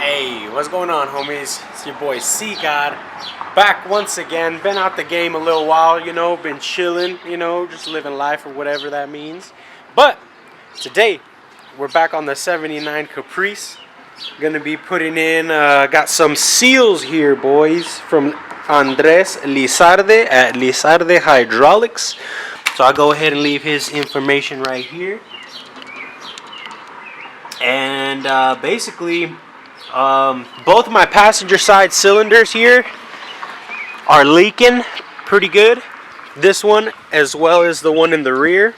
Hey, what's going on, homies? It's your boy CGOD back once again. Been out the game a little while, been chilling, just living life or whatever that means. But today we're back on the 79 Caprice. Gonna be putting in, got some seals here, boys, from Andres Lizarde at Lizarde Hydraulics. So I'll go ahead and leave his information right here. And basically, both my passenger side cylinders here are leaking pretty good. This one as well as the one in the rear.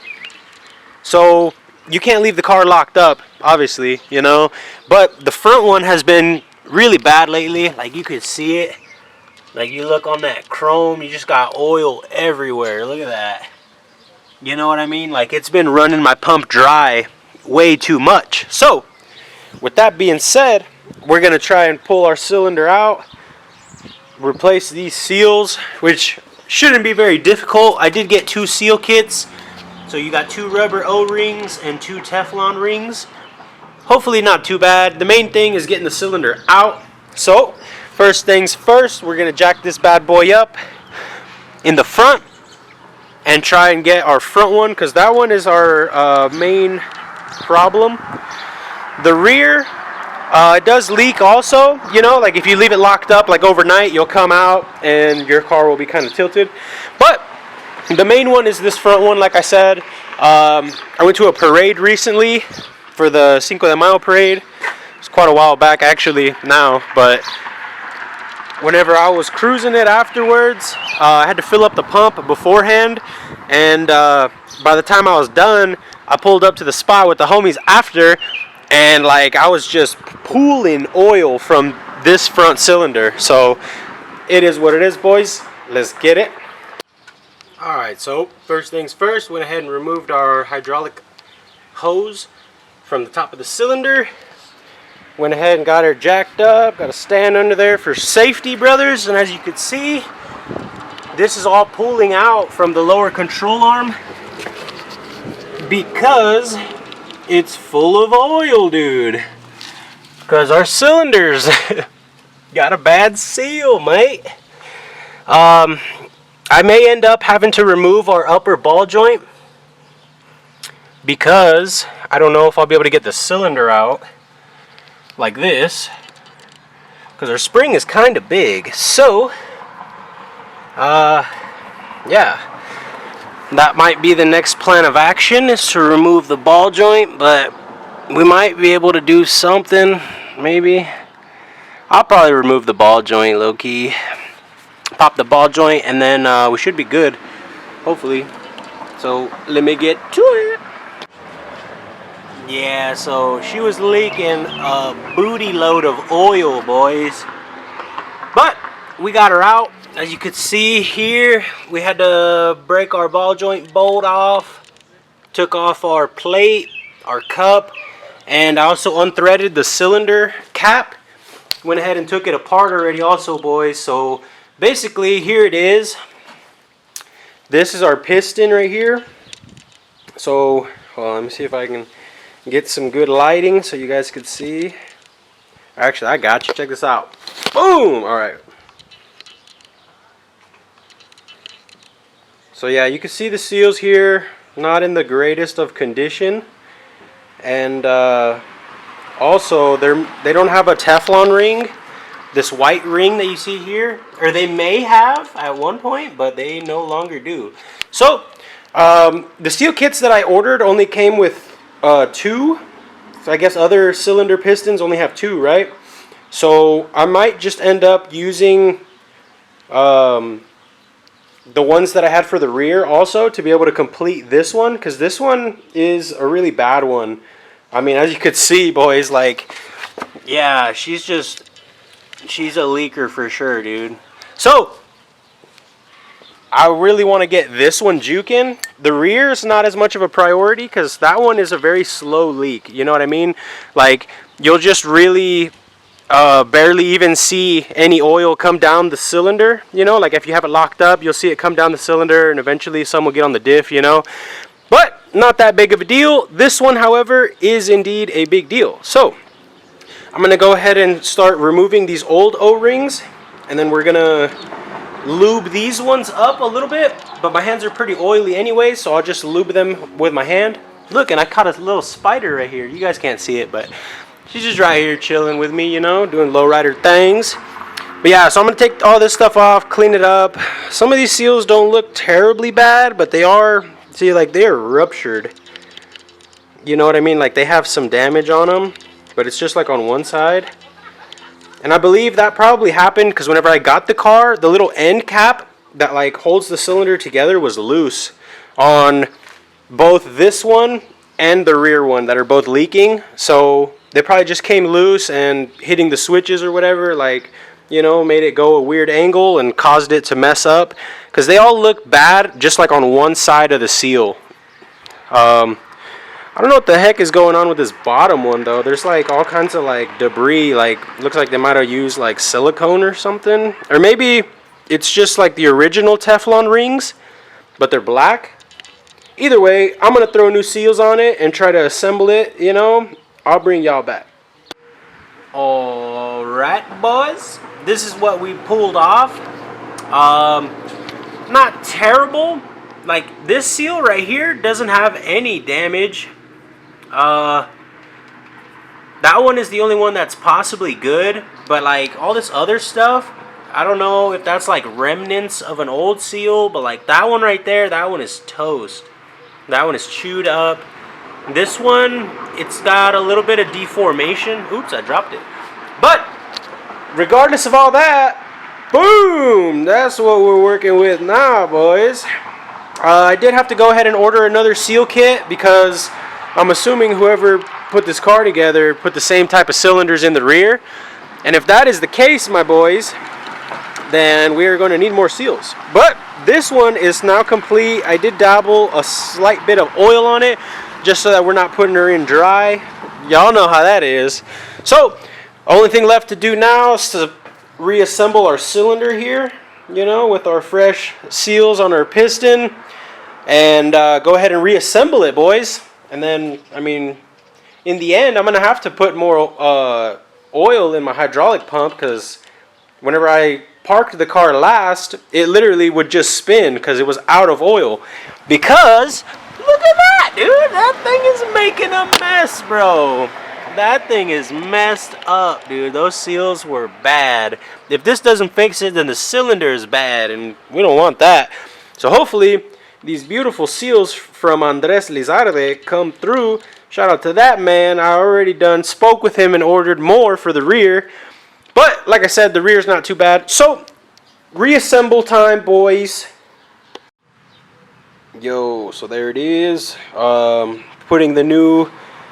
So you can't leave the car locked up, obviously, but the front one has been really bad lately. Like, you could see it. Like, you look on that chrome, you just got oil everywhere. Look at that. You know what I mean? Like, it's been running my pump dry way too much. So with that being said, we're gonna try and pull our cylinder out, replace these seals, which shouldn't be very difficult. I did get 2 seal kits, so you got 2 rubber O-rings and 2 Teflon rings. Hopefully not too bad. The main thing is getting the cylinder out. So first things first, we're gonna jack this bad boy up in the front and try and get our front one, because that one is our main problem. The rear, it does leak also, like if you leave it locked up like overnight, you'll come out and your car will be kind of tilted. But the main one is this front one. Like I said, I went to a parade recently for the Cinco de Mayo parade. It's quite a while back actually now, but whenever I was cruising it afterwards, I had to fill up the pump beforehand, and by the time I was done, I pulled up to the spot with the homies after, and like I was just pooling oil from this front cylinder. So it is what it is, boys. Let's get it. Alright, so first things first, went ahead and removed our hydraulic hose from the top of the cylinder. Went ahead and got her jacked up, got a stand under there for safety, brothers. And as you can see, this is all pulling out from the lower control arm because it's full of oil, dude. Because our cylinders got a bad seal, mate. I may end up having to remove our upper ball joint because I don't know if I'll be able to get the cylinder out like this, because our spring is kind of big. So yeah, that might be the next plan of action, is to remove the ball joint. But we might be able to do something. Maybe I'll probably remove the ball joint, low-key, pop the ball joint, and then we should be good, hopefully. So let me get to it. Yeah, so she was leaking a booty load of oil, boys. But we got her out. As you could see here, we had to break our ball joint bolt off. Took off our plate, our cup, and I also unthreaded the cylinder cap. Went ahead and took it apart already also, boys. So basically, here it is. This is our piston right here. So let me see if I can get some good lighting so you guys could see. Actually, I got you. Check this out. Boom! Alright. So yeah, you can see the seals here, not in the greatest of condition. And also, they don't have a Teflon ring. This white ring that you see here, or they may have at one point, but they no longer do. So the seal kits that I ordered only came with 2. So I guess other cylinder pistons only have 2, right? So I might just end up using the ones that I had for the rear also to be able to complete this one, because this one is a really bad one. I mean, as you could see, boys, like, yeah, she's a leaker for sure, dude. So I really want to get this one juking. The rear is not as much of a priority because that one is a very slow leak. You know what I mean? Like, you'll just really barely even see any oil come down the cylinder. Like if you have it locked up, you'll see it come down the cylinder, and eventually some will get on the diff, But not that big of a deal. This one, however, is indeed a big deal. So I'm gonna go ahead and start removing these old O-rings, and then we're gonna lube these ones up a little bit, but my hands are pretty oily anyway, so I'll just lube them with my hand. Look, and I caught a little spider right here. You guys can't see it, but she's just right here chilling with me, you know, doing lowrider things. But yeah, so I'm gonna take all this stuff off, clean it up. Some of these seals don't look terribly bad, but they are, see, like, they are ruptured. You know what I mean? Like, they have some damage on them, but it's just like on one side. And I believe that probably happened because whenever I got the car, the little end cap that like holds the cylinder together was loose on both this one and the rear one that are both leaking. So they probably just came loose, and hitting the switches or whatever, like, you know, made it go a weird angle and caused it to mess up. Because they all look bad just like on one side of the seal. I don't know what the heck is going on with this bottom one though. There's like all kinds of like debris, like looks like they might have used like silicone or something. Or maybe it's just like the original Teflon rings, but they're black. Either way, I'm gonna throw new seals on it and try to assemble it, you know. I'll bring y'all back. Alright boys, this is what we pulled off. Not terrible. Like, this seal right here doesn't have any damage. That one is the only one that's possibly good, but like all this other stuff, I don't know if that's like remnants of an old seal, but like that one right there, that one is toast. That one is chewed up. This one, it's got a little bit of deformation. Oops, I dropped it. But regardless of all that, boom, that's what we're working with now, boys. I did have to go ahead and order another seal kit because I'm assuming whoever put this car together put the same type of cylinders in the rear. And if that is the case, my boys, then we are going to need more seals. But this one is now complete. I did dabble a slight bit of oil on it just so that we're not putting her in dry. Y'all know how that is. So, only thing left to do now is to reassemble our cylinder here, you know, with our fresh seals on our piston. And go ahead and reassemble it, boys. And then, I mean, in the end, I'm going to have to put more oil in my hydraulic pump because whenever I parked the car last, it literally would just spin because it was out of oil. Because, look at that, dude. That thing is making a mess, bro. That thing is messed up, dude. Those seals were bad. If this doesn't fix it, then the cylinder is bad, and we don't want that. So hopefully these beautiful seals from Andres Lizarde come through. Shout out to that man. I already spoke with him and ordered more for the rear. But like I said, the rear's not too bad. So reassemble time, boys. Yo, so there it is. Putting the new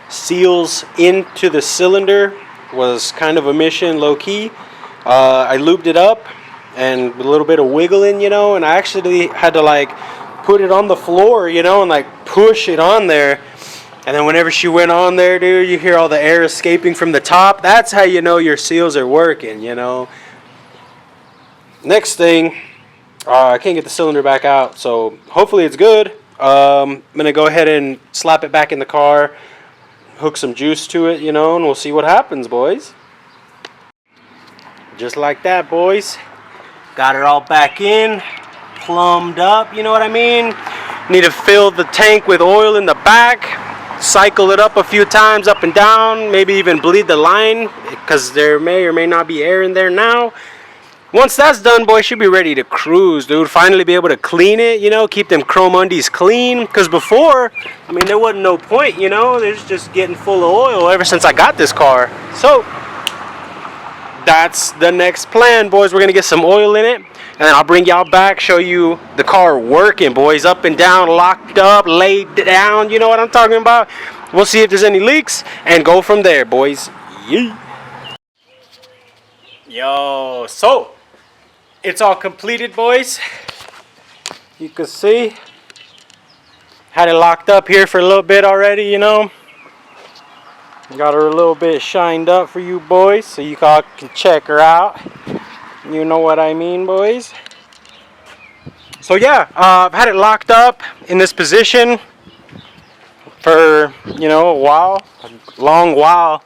seals into the cylinder was kind of a mission, low key. I lubed it up and with a little bit of wiggling, you know, and I actually had to like put it on the floor, you know, and like push it on there. And then whenever she went on there, dude, you hear all the air escaping from the top. That's how you know your seals are working, you know. Next thing, I can't get the cylinder back out, so hopefully it's good. I'm going to go ahead and slap it back in the car, hook some juice to it, you know, and we'll see what happens, boys. Just like that, boys. Got it all back in, plumbed up, you know what I mean? Need to fill the tank with oil in the back, cycle it up a few times up and down, maybe even bleed the line because there may or may not be air in there now. Once that's done, boys, should be ready to cruise, dude. Finally be able to clean it, you know, keep them chrome undies clean. Because before, I mean, there wasn't no point, you know. They're just getting full of oil ever since I got this car. So, that's the next plan, boys. We're going to get some oil in it. And then I'll bring y'all back, show you the car working, boys. Up and down, locked up, laid down. You know what I'm talking about? We'll see if there's any leaks and go from there, boys. Yeah. Yo, so it's all completed, boys. You can see had it locked up here for a little bit already, you know. Got her a little bit shined up for you boys so you all can check her out. You know what I mean, boys. So yeah, I've had it locked up in this position for, you know, a while, a long while.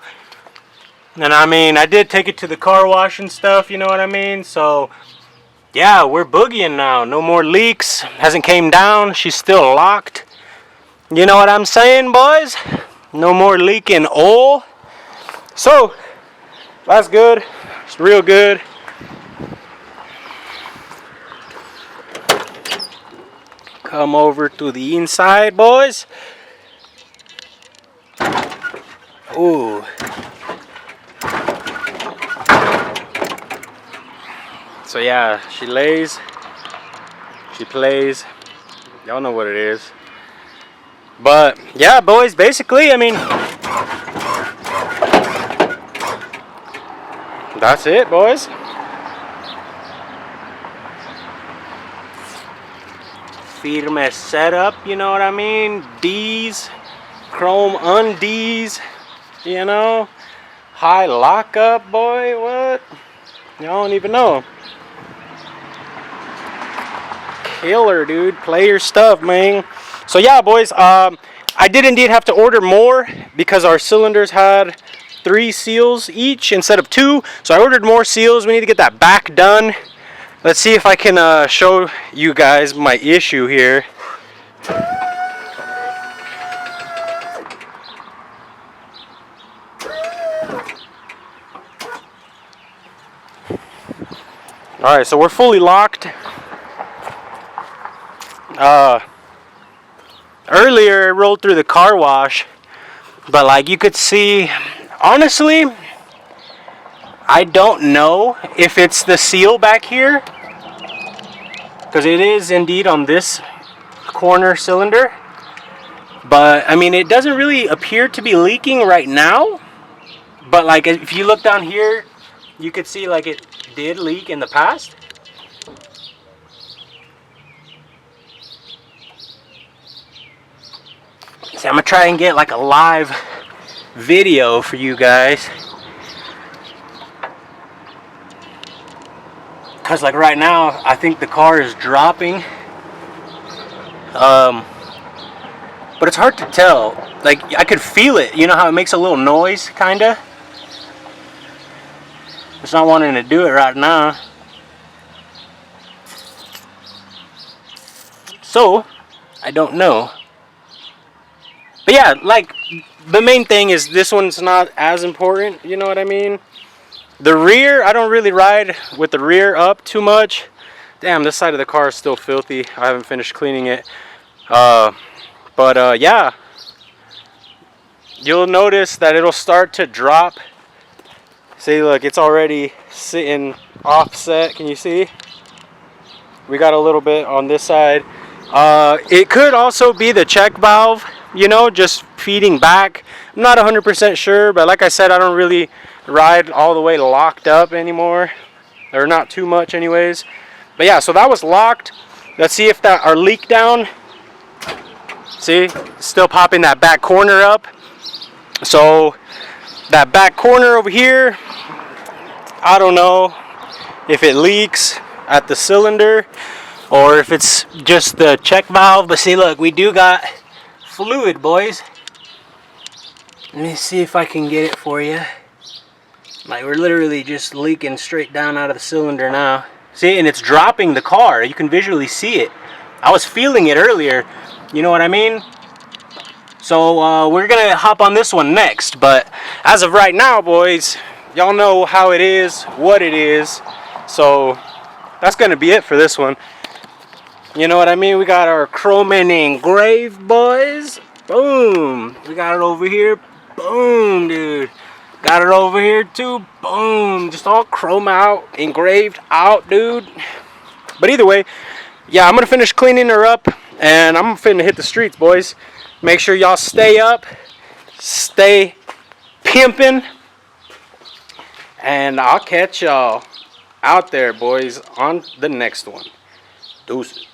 And I mean, I did take it to the car wash and stuff, you know what I mean? So, yeah, we're boogieing now. No more leaks. Hasn't came down. She's still locked. You know what I'm saying, boys? No more leaking oil. So, that's good. It's real good. Come over to the inside, boys. Ooh. So yeah, she lays, she plays. Y'all know what it is. But yeah, boys, basically, I mean, that's it, boys. Firme setup, you know what I mean? D's, chrome undies, you know? High lockup, boy, what? Y'all don't even know. Killer, dude. Play your stuff, man. So yeah, boys, I did indeed have to order more because our cylinders had 3 seals each instead of 2. So I ordered more seals. We need to get that back done. Let's see if I can show you guys my issue here. Alright, so we're fully locked. Earlier I rolled through the car wash, but like you could see, honestly, I don't know if it's the seal back here, because it is indeed on this corner cylinder, but I mean it doesn't really appear to be leaking right now, but like if you look down here you could see like it did leak in the past. So I'm gonna try and get like a live video for you guys, because like right now I think the car is dropping, but it's hard to tell. Like I could feel it, you know how it makes a little noise kinda. It's not wanting to do it right now. So I don't know. But yeah, like the main thing is this one's not as important, you know what I mean? The rear, I don't really ride with the rear up too much. Damn, this side of the car is still filthy. I haven't finished cleaning it. Yeah, you'll notice that it'll start to drop. See, look, it's already sitting offset. Can you see? We got a little bit on this side. It could also be the check valve, you know, just feeding back. I'm not 100% sure, but like I said, I don't really ride all the way locked up anymore, or not too much anyways. But yeah, so that was locked. Let's see if that our leak down. See, still popping that back corner up. So that back corner over here, I don't know if it leaks at the cylinder or if it's just the check valve. But see, look, we do got fluid, boys. Let me see if I can get it for you. Like, we're literally just leaking straight down out of the cylinder now. See, and it's dropping the car. You can visually see it. I was feeling it earlier, you know what I mean? So we're gonna hop on this one next, but as of right now, boys, y'all know how it is, what it is. So that's gonna be it for this one. You know what I mean? We got our chrome and engraved, boys. Boom. We got it over here. Boom, dude. Got it over here too. Boom. Just all chrome out, engraved out, dude. But either way, yeah, I'm gonna finish cleaning her up and I'm finna hit the streets, boys. Make sure y'all stay up, stay pimping, and I'll catch y'all out there, boys, on the next one. Deuces.